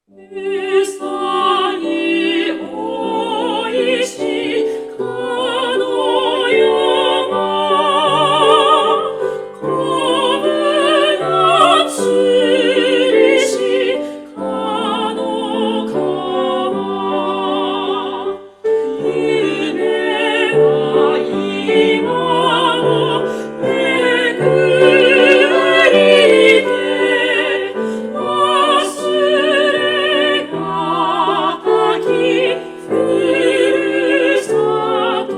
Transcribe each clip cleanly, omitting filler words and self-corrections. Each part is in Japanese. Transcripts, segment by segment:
ゆさにおいしかの山こぶなつりしかの川夢は今をめぐりて忘れがたきふるさと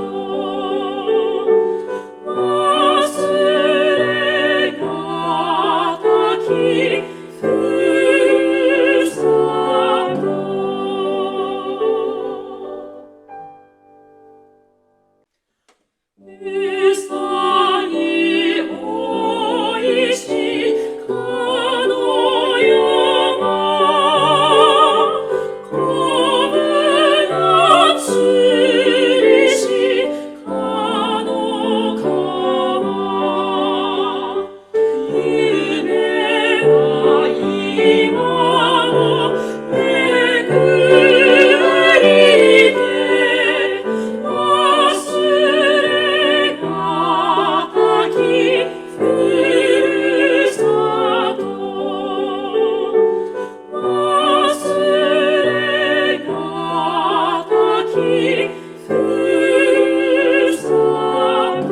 忘れがたきふるさとゆさにおいしかの山こぶなつりしかの川夢は今をめぐりて忘れがたきふるさと忘れがたきふるさと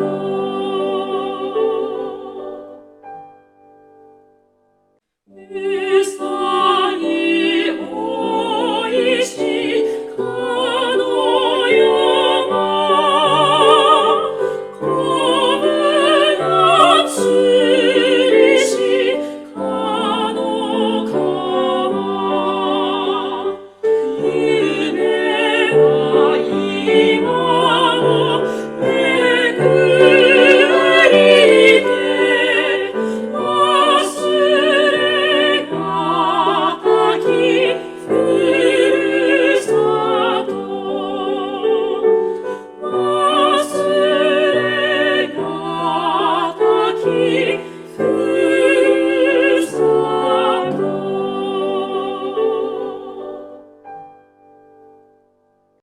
ゆさにおいしかの山こぶなつりしかの川夢は今をめぐりて忘れがたきふるさと忘れがたき